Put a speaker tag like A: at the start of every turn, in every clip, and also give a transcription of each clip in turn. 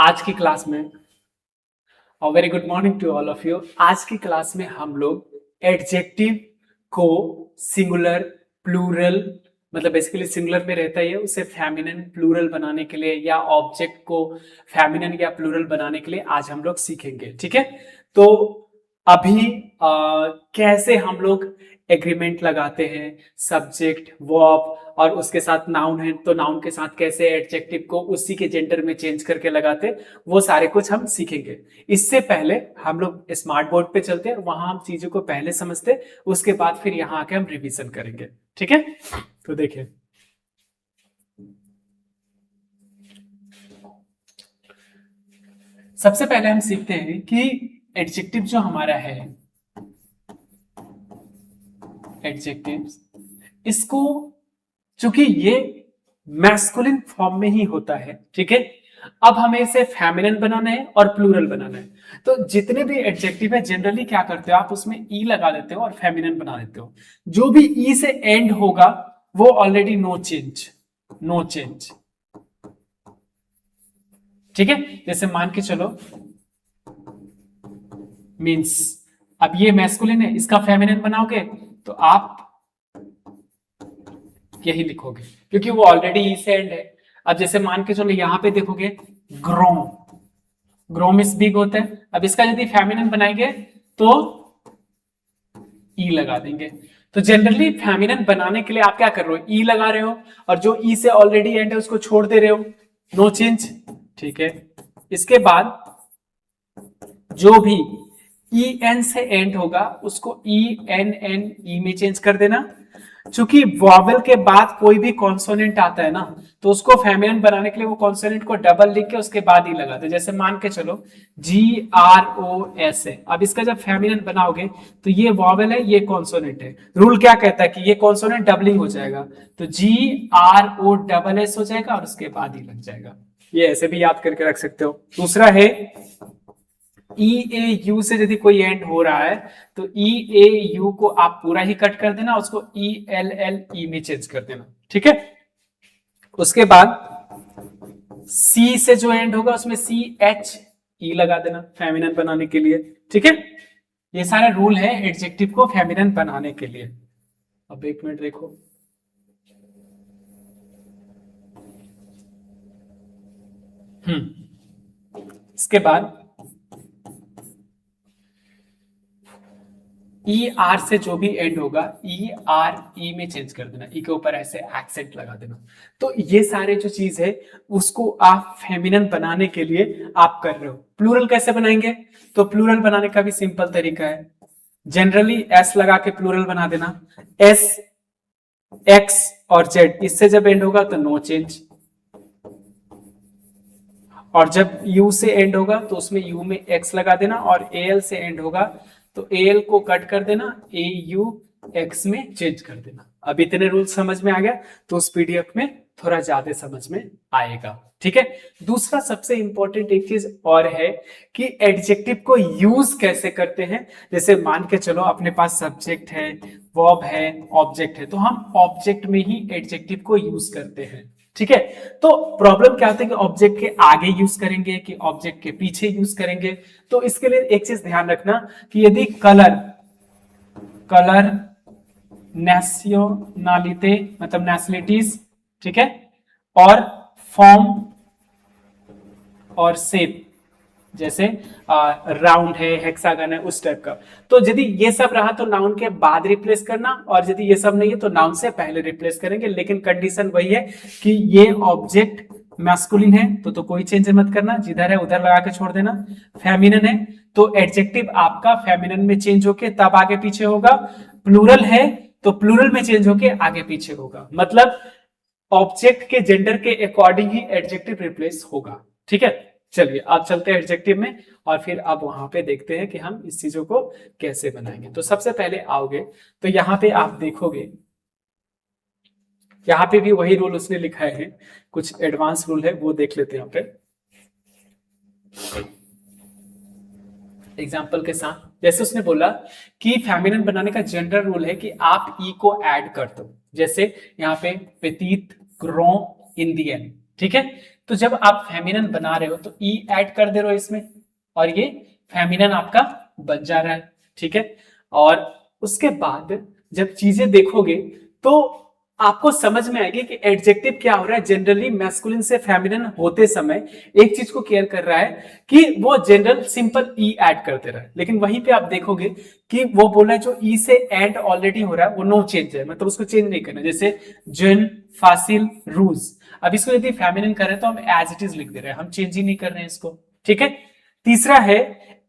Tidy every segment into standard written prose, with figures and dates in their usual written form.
A: आज की क्लास में very good morning to all of you. आज की क्लास में हम लोग एडजेक्टिव को सिंगुलर प्लूरल मतलब बेसिकली सिंगुलर में रहता है उसे फेमिनिन प्लूरल बनाने के लिए या ऑब्जेक्ट को फेमिनिन या प्लूरल बनाने के लिए आज हम लोग सीखेंगे। ठीक है, तो अभी कैसे हम लोग एग्रीमेंट लगाते हैं सब्जेक्ट वर्ब और उसके साथ नाउन है तो नाउन के साथ कैसे एडजेक्टिव को उसी के जेंडर में चेंज करके लगाते वो सारे कुछ हम सीखेंगे। इससे पहले हम लोग स्मार्ट बोर्ड पे चलते हैं, वहां हम चीजों को पहले समझते उसके बाद फिर यहाँ आके हम रिवीजन करेंगे। ठीक है, तो देखिए सबसे पहले हम सीखते हैं कि एडजेक्टिव जो हमारा है एडजेक्टिव, इसको चूंकि ये मैस्कुलिन फॉर्म में ही होता है, ठीक है, अब हमें इसे फेमिनिन बनाना है और प्लूरल बनाना है। तो जितने भी एडजेक्टिव है जनरली क्या करते हो आप उसमें ई लगा देते हो और फेमिनिन बना देते हो। जो भी ई से एंड होगा वो already no change, no change. ठीक है, जैसे मान के चलो मीन्स, अब ये मैस्कुलिन है, इसका फेमिनिन बनाओगे तो आप यही लिखोगे क्योंकि वो ऑलरेडी ई से एंड है। अब जैसे मान के चलो यहां पे देखोगे ग्रोम, ग्रोम इस बिग होता है, अब इसका यदि फेमिनिन बनाएंगे तो ई लगा देंगे। तो जनरली फेमिनिन बनाने के लिए आप क्या कर रहे हो, ई लगा रहे हो और जो ई से ऑलरेडी एंड है उसको छोड़ दे रहे हो, नो चेंज। ठीक है, इसके बाद जो भी ई एन से एंड होगा उसको ई एन एन ई में चेंज कर देना। चूंकि वॉवेल के बाद कोई भी कॉन्सोनेंट आता है ना तो उसको फेमिनिन बनाने के लिए वो कॉन्सोनेंट को डबल लिख के उसके बाद ही लगाते। जैसे मान के चलो GROS है, अब इसका जब फेमिनिन बनाओगे तो ये वॉवेल है ये कॉन्सोनेंट है, रूल क्या कहता है कि ये कॉन्सोनेंट डबलिंग हो जाएगा तो GROSS हो जाएगा और उसके बाद ही लग जाएगा। ये ऐसे भी याद करके रख सकते हो। दूसरा है EAU से यदि कोई एंड हो रहा है तो EAU को आप पूरा ही कट कर देना, उसको ELLE में चेंज कर देना। ठीक है, उसके बाद C से जो एंड होगा उसमें CHE लगा देना फेमिनिन बनाने के लिए। ठीक है, ये सारे रूल है एडजेक्टिव को फेमिनिन बनाने के लिए। अब एक मिनट देखो, इसके बाद ER से जो भी एंड होगा ERE में चेंज कर देना, ई के ऊपर ऐसे एक्सेंट लगा देना। तो ये सारे जो चीज है उसको आप फेमिनिन बनाने के लिए आप कर रहे हो। प्लूरल कैसे बनाएंगे, तो प्लूरल बनाने का भी सिंपल तरीका है, जनरली S लगा के प्लूरल बना देना। S X और Z इससे जब एंड होगा तो नो चेंज, और जब U से एंड होगा तो उसमें U में X लगा देना, और AL से एंड होगा तो AL को कट कर देना, AUX में चेंज कर देना। अब इतने रूल समझ में आ गया तो उस PDF में थोड़ा ज्यादा समझ में आएगा। ठीक है, दूसरा सबसे इंपॉर्टेंट एक चीज और है कि एडजेक्टिव को यूज कैसे करते हैं। जैसे मान के चलो अपने पास सब्जेक्ट है, वर्ब है, ऑब्जेक्ट है, तो हम ऑब्जेक्ट में ही एडजेक्टिव को यूज करते हैं। ठीक है, तो प्रॉब्लम क्या होता है कि ऑब्जेक्ट के आगे यूज करेंगे कि ऑब्जेक्ट के पीछे यूज करेंगे। तो इसके लिए एक चीज ध्यान रखना कि यदि कलर, कलर नेशनलिटी मतलब नेशनलिटीज, ठीक है, और फॉर्म और शेप जैसे राउंड है, हेक्सागन है, उस टाइप का, तो यदि ये सब रहा तो नाउन के बाद रिप्लेस करना, और यदि ये सब नहीं है तो नाउन से पहले रिप्लेस करेंगे। लेकिन कंडीशन वही है कि ये ऑब्जेक्ट मैस्कुलिन है तो कोई चेंज मत करना, जिधर है उधर लगा के छोड़ देना। फेमिनिन है तो एडजेक्टिव आपका फेमिनिन में चेंज होके तब आगे पीछे होगा, प्लूरल है तो प्लूरल में चेंज होके आगे पीछे होगा, मतलब ऑब्जेक्ट के जेंडर के अकॉर्डिंग ही एडजेक्टिव रिप्लेस होगा। ठीक है, चलिए अब चलते हैं एडजेक्टिव में और फिर अब वहां पे देखते हैं कि हम इस चीजों को कैसे बनाएंगे। तो सबसे पहले आओगे तो यहाँ पे आप देखोगे, यहाँ पे भी वही रूल उसने लिखा है, कुछ एडवांस रूल है वो देख लेते हैं यहाँ पे एग्जाम्पल के साथ। जैसे उसने बोला कि फेमिनिन बनाने का जनरल रूल है कि आप ई को ऐड कर दो, जैसे यहाँ पे पेतीत ग्रो इन दी एंड। ठीक है, तो तो जब आप फेमिनिन बना रहे हो तो ई ऐड कर दे रहे हो इसमें, और ये फेमिनिन आपका बन जा रहा है, ठीक है। और उसके बाद जब चीजें देखोगे तो आपको समझ में आएगी कि एडजेक्टिव क्या हो रहा है। जनरली मैस्कुलिन से फेमिनिन होते समय एक चीज को केयर कर रहा है कि वो जनरल सिंपल ई ऐड करते रहे, लेकिन वहीं पे आप देखोगे कि वो बोल रहा है जो ई से एंड ऑलरेडी हो रहा है वो नो चेंज है, मतलब उसको चेंज नहीं करना। जैसे जिन, फासिल, रूज, अब इसको यदि फेमिनिन कर रहे हैं तो हम एज इट इज लिख दे रहे हैं, हम चेंज ही नहीं कर रहे हैं इसको, ठीक है। तीसरा है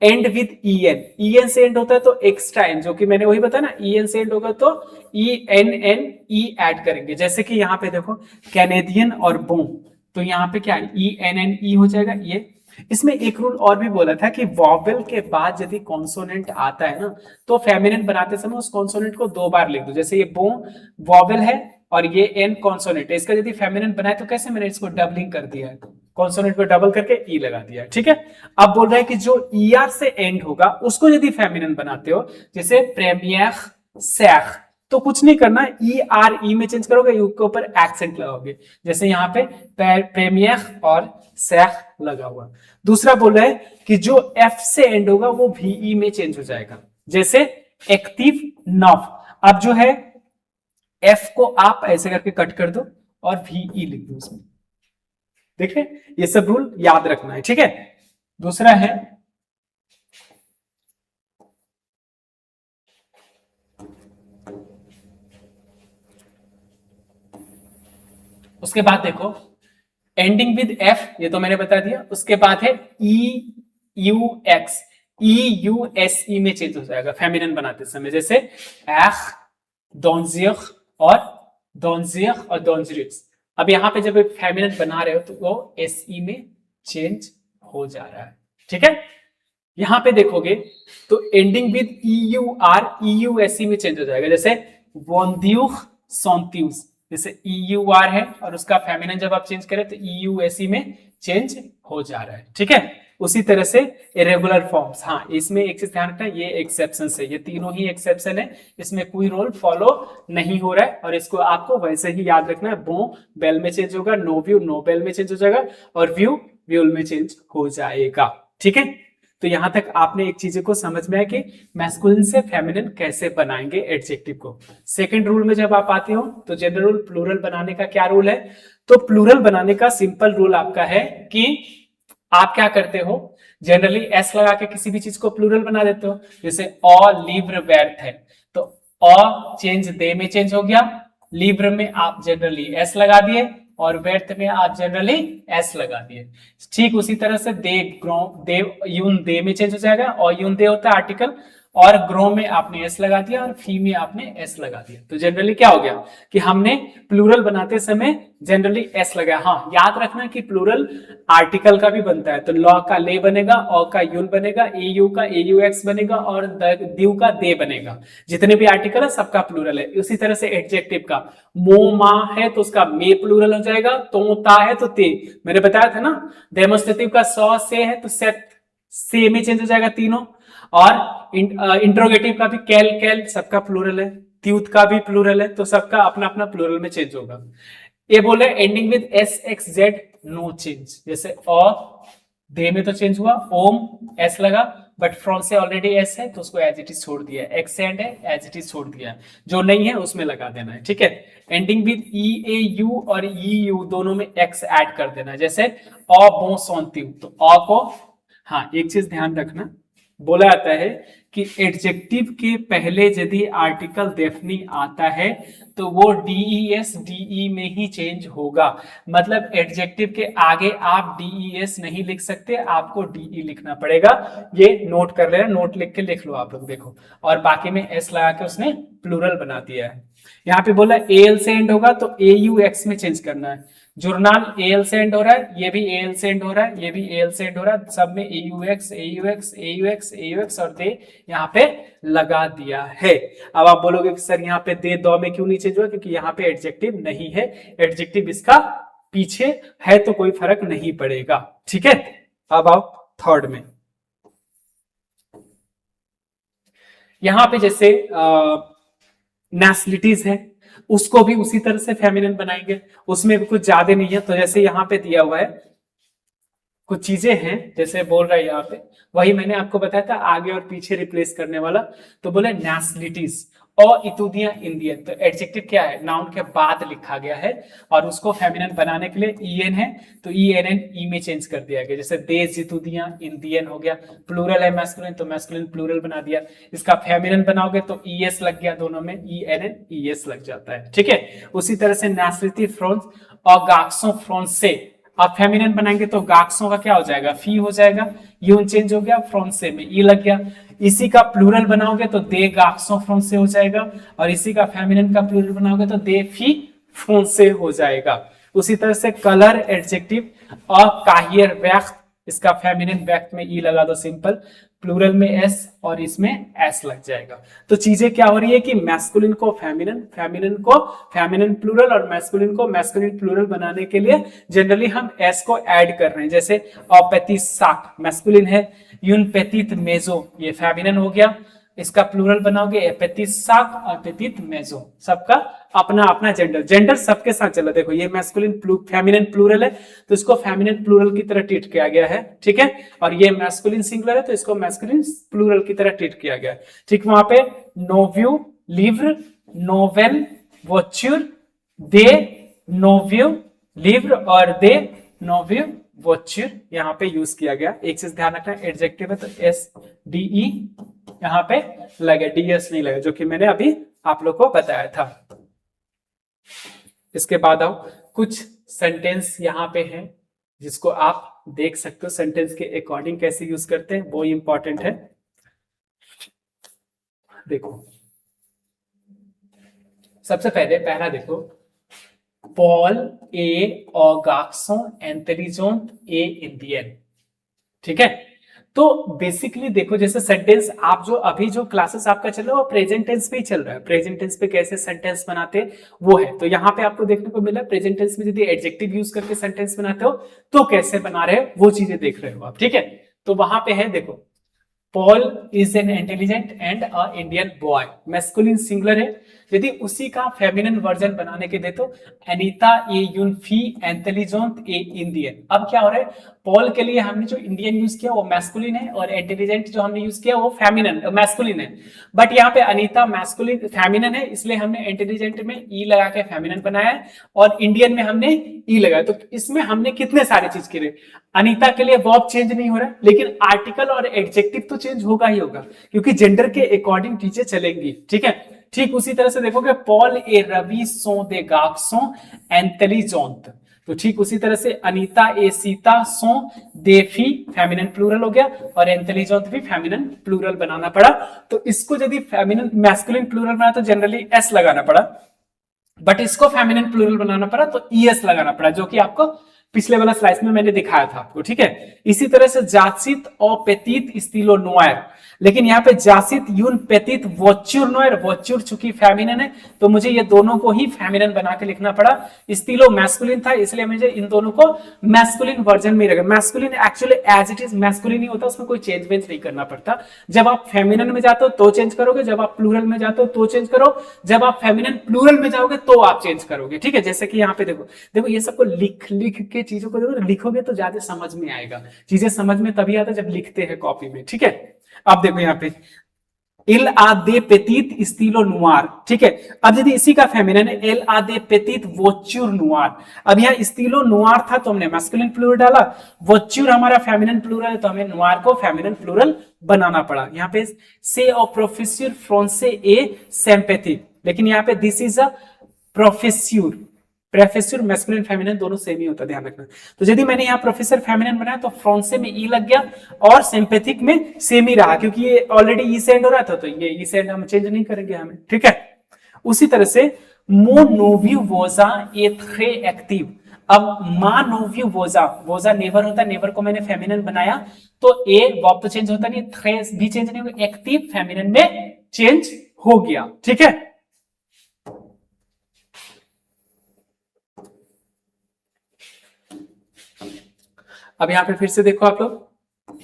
A: एंड विद ईएन, ईएन से एंड होता है तो एक्स्ट्रा एन, जो कि मैंने वही बताया ना, ईएन से एंड होगा तो E N N E add करेंगे। जैसे कि यहाँ पे देखो कैनेडियन और बो, तो यहाँ पे क्या ई एन एन ई हो जाएगा ये। इसमें एक रूल और भी बोला था कि वॉवेल के बाद यदि कॉन्सोनेंट आता है ना तो फेमिनिन बनाते समय उस कॉन्सोनेंट को 2 बार लिख दो। जैसे ये बो वॉवेल है और ये एन कॉन्सोनेंट है, इसका यदि फेमिनिन बनाए तो कैसे, मैंने इसको डबलिंग कर दिया है, कॉन्सोनेंट को डबल करके ई लगा दिया, ठीक है। अब बोल रहा है कि जो ईआर से एंड होगा उसको यदि फेमिनिन बनाते हो, जैसे प्रेमियर, सैख, तो कुछ नहीं करना, ई आर ई में चेंज करोगे, यू के ऊपर एक्सेंट लगाओगे, जैसे यहाँ पे प्रेमियर और सैख लगा हुआ। दूसरा बोल रहा है कि जो एफ से एंड होगा वो वीई में चेंज हो जाएगा, जैसे एक्टिव नव। अब जो है एफ को आप ऐसे करके कट कर दो और वीई लिख दो उसमें, देखे, ये सब रूल याद रखना है, ठीक है। दूसरा है उसके बाद देखो एंडिंग विद एफ, ये तो मैंने बता दिया। उसके बाद है E U x, E U S E में चेंज हो जाएगा फेमिनिन बनाते समय, जैसे एख, डोंजियख और डोंजियख और डोंजरिक्स। अब यहाँ पे जब फेमिनिन बना रहे हो तो वो एस ई में चेंज हो जा रहा है, ठीक है। यहां पे देखोगे तो एंडिंग विद ईयूआर ईयूएसई में चेंज हो जाएगा, जैसे वोंद्यूख सोंत्यूस, जैसे ईयूआर है और उसका फेमिनिन जब आप चेंज करें तो ईयूएसई में चेंज हो जा रहा है, ठीक है। उसी तरह से इरेगुलर फॉर्म्स, हाँ इसमें एक चीज ध्यान रखना, ये एक्सेप्शन है, ये तीनों ही एक्सेप्शन है, इसमें कोई रोल फॉलो नहीं हो रहा है और इसको आपको वैसे ही याद रखना है। बो बेल में चेंज होगा, नो व्यू नो बेल में चेंज हो जाएगा और व्यू व्यूल में चेंज हो जाएगा, ठीक है। तो यहां तक आपने एक चीज को समझ में आया कि मैस्कुलिन से फेमिनिन कैसे बनाएंगे एडजेक्टिव को। सेकंड रूल में जब आप आते हो तो जनरल रूल प्लूरल बनाने का क्या रूल है, तो प्लूरल बनाने का सिंपल रूल आपका है कि आप क्या करते हो, जनरली एस लगा के किसी भी चीज को प्लूरल बना देते हो, जैसे अ लिव्र व्यर्थ है तो अ चेंज दे में चेंज हो गया, लिव्र में आप जनरली एस लगा दिए और व्यर्थ में आप जनरली एस लगा दिए। ठीक उसी तरह से दे ग्रो दे यून दे में चेंज हो जाएगा, और यून दे होता है आर्टिकल, और ग्रो में आपने एस लगा दिया और फी में आपने एस लगा दिया। तो जनरली क्या हो गया कि हमने प्लूरल बनाते समय जनरली एस लगाया। हाँ याद रखना कि प्लूरल आर्टिकल का भी बनता है, तो लॉ का ले बनेगा, औ का यून बनेगा, ए यू का ए यू एक्स बनेगा और दीव का दे बनेगा। जितने भी आर्टिकल है सबका प्लूरल है। उसी तरह से एडजेक्टिव का मो मा है तो उसका मे प्लूरल हो जाएगा, तो ता है तो ते, मैंने बताया था ना। डेमोस्ट्रेटिव का सौ से है तो सेट से में चेंज हो जाएगा तीनों, और इंट्रोगेटिव का भी कैल कैल सबका प्लूरल है, त्यूत का भी प्लूरल है, तो सबका अपना अपना प्लूरल में चेंज होगा। ये बोले ending with S X Z no change, जैसे अ दे में तो चेंज हुआ, ओम एस लगा बट फ्रॉम से ऑलरेडी एस है तो उसको एज इट इज छोड़ दिया, एक्स एंड है एज इट इज छोड़ दिया, जो नहीं है उसमें लगा देना है, ठीक है। Ending with E A you और ई यू दोनों में एक्स ऐड कर देना, जैसे अ बो सोंत्यू, तो अ को, हाँ एक चीज ध्यान रखना, बोला जाता है कि एडजेक्टिव के पहले यदि आर्टिकल डेफनी आता है तो वो डीईएस डीई में ही चेंज होगा। मतलब एडजेक्टिव के आगे आप डीईएस नहीं लिख सकते, आपको डीई लिखना पड़ेगा। ये नोट कर लेना, नोट लिख के लिख लो आप लोग, देखो। और बाकी में एस लगा के उसने प्लूरल बना दिया है। यहाँ पे बोला एल से एंड होगा तो ए यू एक्स में चेंज करना है। जर्नल एल से एंड हो रहा है, ये भी एल से एंड हो रहा है, ये भी एल से एंड हो रहा है, सब में एयूएक्स एयूएक्स एयूएक्स एयूएक्स और दे यहाँ पे लगा दिया है। अब आप बोलोगे कि सर यहाँ पे दे दो में क्यों नहीं चेंज हुआ, क्योंकि यहाँ पे एडजेक्टिव नहीं है, एडजेक्टिव इसका पीछे है तो कोई फर्क नहीं पड़ेगा, ठीक है। अब आओ थर्ड में, यहां पे जैसे नेशनलिटीज है उसको भी उसी तरह से फेमिनिन बनाएंगे, उसमें भी कुछ ज्यादा नहीं है। तो जैसे यहाँ पे दिया हुआ है कुछ चीजें हैं जैसे बोल रहा है यहाँ पे, वही मैंने आपको बताया था आगे और पीछे रिप्लेस करने वाला। तो बोले नेशनलिटीज और इतुदिया इंडियन, तो एडजेक्टिव क्या है, नाउन के बाद लिखा गया है और उसको फेमिनिन बनाने के लिए ईएन है तो ईएनएन ई में चेंज कर दिया गया। जैसे देश जितुदिया इंडियन हो गया, प्लूरल है मैस्कुलिन तो मैस्कुलिन प्लूरल बना दिया। इसका फेमिनिन बनाओगे तो ईएस लग गया, दोनों में ईएनएन ईएस लग जाता है, ठीक है। उसी तरह से नेशनलिटी फ्रांस और गाक्सो फ्रांसे, आप फेमिनिन बनाएंगे तो गाक्सों का क्या हो जाएगा, फी हो जाएगा, यून चेंज हो गया, फ्रांसे में ई लग गया। इसी का प्लूरल बनाओगे तो दे गाक्सों फ्रांसे हो जाएगा, और इसी का फेमिनिन का प्लूरल बनाओगे तो दे फी फ्रांसे हो जाएगा। उसी तरह से कलर एडजेक्टिव और काहियर व्यक्त, इसका फेमिनिन व्यक्त में ई लगा दो सिंपल, प्लूरल में एस और इसमें एस लग जाएगा। तो चीजें क्या हो रही है कि मैस्कुलिन को फेमिनिन, फेमिनिन को फेमिनिन प्लूरल और मैस्कुलिन को मैस्कुलिन प्लूरल बनाने के लिए जनरली हम एस को ऐड कर रहे हैं। जैसे ऑपेतिसाक मैस्कुलिन है, यून पेतित मेजो ये फेमिनिन हो गया, इसका प्लूरल बनाओगे एपेतिसाक और पेतित मेजो, सबका अपना अपना जेंडर, जेंडर सबके साथ चला। देखो ये मैस्कुलिन फेमिनिन प्लूरल है तो इसको फेमिनिन प्लूरल की तरह ट्रीट किया गया है, ठीक है। और ये मैस्कुलिन सिंगुलर है तो इसको मैस्कुलिन प्लूरल की तरह ट्रीट किया गया है, ठीक। वहां पे नोव्यू, लिव्र, नोवेल, वोच्यूर, दे नोव्यू लिव्र और दे नोव्यू वोच्यूर यहाँ पे यूज किया गया। एक चीज ध्यान रखना, एडजेक्टिव है तो एस डी ई यहाँ पे लगे, डीएस नहीं लगे, जो कि मैंने अभी आप लोग को बताया था। इसके बाद आओ कुछ सेंटेंस यहाँ पे हैं जिसको आप देख सकते हो सेंटेंस के अकॉर्डिंग कैसे यूज करते हैं, वो इंपॉर्टेंट है। देखो सबसे पहले पहला देखो, पॉल ए ऑगाक्सो इंटेलिजेंट ए इंडियन, ठीक है। तो बेसिकली देखो जैसे सेंटेंस आप जो अभी जो क्लासेस आपका चल रहा है वो प्रेजेंट टेंस पे ही चल रहा है, प्रेजेंट टेंस पे कैसे सेंटेंस बनाते वो है। तो यहाँ पे आपको देखने को मिला प्रेजेंट टेंस में यदि एडजेक्टिव यूज करके सेंटेंस बनाते हो तो कैसे बना रहे हो वो चीजें देख रहे हो आप, ठीक है। तो वहां पे है देखो, Paul is an intelligent and a Indian boy, masculine singular है, यदि उसी का फेमिनिन वर्जन बनाने के दे तो अनीता ए यूनफी इंटेलिजेंट ए इंडियन। अब क्या हो रहा है, पॉल के लिए हमने जो इंडियन यूज किया वो मैस्कुलिन है और इंटेलिजेंट जो हमने यूज किया वो फेमिनिन मैस्कुलिन है, बट यहाँ पे अनीता मैस्कुलिन फेमिनिन है इसलिए हमने इंटेलिजेंट में ई लगा के फेमिनिन बनाया है और इंडियन में हमने ई लगाया। तो इसमें हमने कितने सारे चीज करे, अनीता के लिए वर्ब चेंज नहीं हो रहा है लेकिन आर्टिकल और एडजेक्टिव तो चेंज होगा ही होगा क्योंकि जेंडर के अकॉर्डिंग चीजें चलेंगी, ठीक है। ठीक उसी तरह से देखोगे पॉल ए रवि सो दे गाक्सो इंटेलिजेंट, तो ठीक उसी तरह से अनीता ए सीता सो देफी फेमिनिन प्लूरल हो गया और इंटेलिजेंट भी फेमिनिन प्लूरल बनाना पड़ा। तो इसको यदि फेमिनिन मैस्कुलिन प्लूरल बनाया तो जनरली एस लगाना पड़ा, बट इसको फेमिनिन प्लूरल बनाना पड़ा तो ईएस लगाना पड़ा, जो कि आपको पिछले वाला स्लाइड में मैंने दिखाया था आपको, ठीक है। इसी तरह से जासित और पेतीत स्टीलो नोयर, लेकिन यहाँ पे जासित यून पेतीत वोच्यूर नोयर, वोच्यूर चूंकि फेमिनिन है तो मुझे ये दोनों को ही फेमिनिन बना के लिखना पड़ा। स्टीलो मैस्कुलिन था इसलिए मुझे इन दोनों को मैस्कुलिन वर्जन में रखा। Masculine actually as it is masculine ही होता है, उसमें कोई चेंज वेंज नहीं करना पड़ता। जब आप फेमिनिन में जाते हो तो चेंज करोगे, जब आप प्लूरल में जाते हो तो चेंज करो, जब आप फेमिनिन प्लूरल में जाओगे तो आप चेंज करोगे, ठीक है। जैसे कि यहाँ पे देखो देखो ये सबको लिख लिख के चीजों को देखो, लिखोगे तो ज्यादा समझ में आएगा, चीजें समझ में तभी आता जब लिखते हैं कॉपी में, ठीक है। अब देखो यहाँ पे इल आ दे पेतीत स्टीलो नुआर, ठीक है। अब यदि इसी का फेमिनिन है एल आ दे पेतीत वोच्यूर नुआर, अब यहाँ स्टीलो नुआर था तो हमने मैस्कुलिन प्लूरल डाला, वोच्यूर हमारा फेमिनिन प्लूरल है तो हमें नुआर को फेमिनिन प्लूरल बनाना पड़ा। यहाँ पे से और प्रोफेसर फ्रांसे ए सिंपैथी, लेकिन यहाँ पे this is a professor, professor masculine feminine दोनों सेम ही होता है, ध्यान रखना। तो यदि मैंने यहाँ प्रोफेसर फेमिनिन बनाया तो फ्रांसे में ई लग गया और सिंपैथिक में सेम ही रहा क्योंकि ये ऑलरेडी ई से एंड हो रहा था तो ये ई से एंड हम चेंज नहीं करेंगे हमें, ठीक है। उसी तरह से मो नोव्यू वोजा ए थ्रे एक्टिव, अब मा नोव्यू वोजा, वोजा नेवर होता है, नेवर को मैंने फेमिनिन बनाया तो ए वर्ब तो चेंज होता नहीं, थ्रे भी चेंज नहीं होगा, एक्टिव फेमिनिन में चेंज हो गया, ठीक है। अब यहां पे फिर से देखो आप लोग,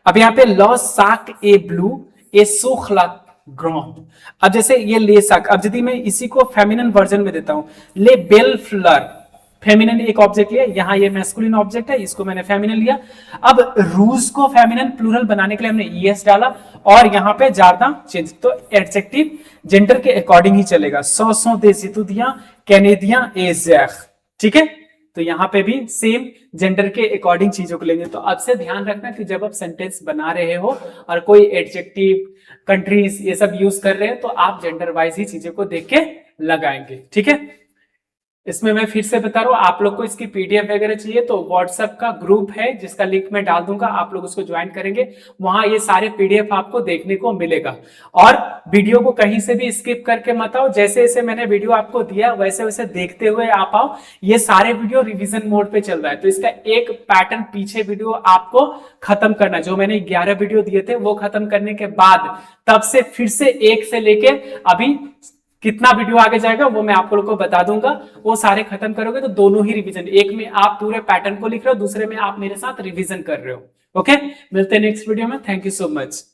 A: अब यहां पे लॉ साक ए ब्लू ए सोखला ग्राउंड, अब जैसे ये ले साक, अब यदि मैं इसी को फेमिनिन वर्जन में देता हूं ले बेल फ्लर, फेमिनिन एक ऑब्जेक्ट लिया, यहाँ ये मैस्कुलिन ऑब्जेक्ट है, इसको मैंने फेमिनिन लिया। अब रूज को फेमिनिन प्लूरल बनाने के लिए हमने ईएस डाला और यहाँ पे ज्यादा चेंज, तो एडजेक्टिव जेंडर के अकॉर्डिंग ही चलेगा। सौ दे सितुदियां कैनेदियां एजैख, ठीक है। तो यहाँ पे भी सेम जेंडर के अकॉर्डिंग चीजों को लेंगे। तो अब से ध्यान रखना कि जब आप सेंटेंस बना रहे हो और कोई एडजेक्टिव, कंट्रीज ये सब यूज कर रहे हैं तो आप जेंडर वाइज ही चीजों को देख के लगाएंगे, ठीक है। इसमें मैं फिर से बता रहा हूं, आप लोग को इसकी पीडीएफ वगैरह चाहिए तो व्हाट्सएप का ग्रुप है जिसका लिंक मैं डाल दूंगा, आप लोग उसको ज्वाइन करेंगे, वहां ये सारे पीडीएफ आपको देखने को मिलेगा। और वीडियो को कहीं से भी स्किप करके मत आओ, जैसे जैसे मैंने वीडियो आपको दिया वैसे वैसे देखते हुए आप आओ। ये सारे वीडियो रिवीजन मोड पे चल रहा है, तो इसका एक पैटर्न पीछे वीडियो आपको खत्म करना, जो मैंने 11 वीडियो दिए थे वो खत्म करने के बाद तब से फिर से एक से लेके अभी कितना वीडियो आगे जाएगा वो मैं आप लोगों को बता दूंगा। वो सारे खत्म करोगे तो दोनों ही रिवीजन, एक में आप पूरे पैटर्न को लिख रहे हो, दूसरे में आप मेरे साथ रिवीजन कर रहे हो। ओके, मिलते हैं नेक्स्ट वीडियो में। Thank you so much.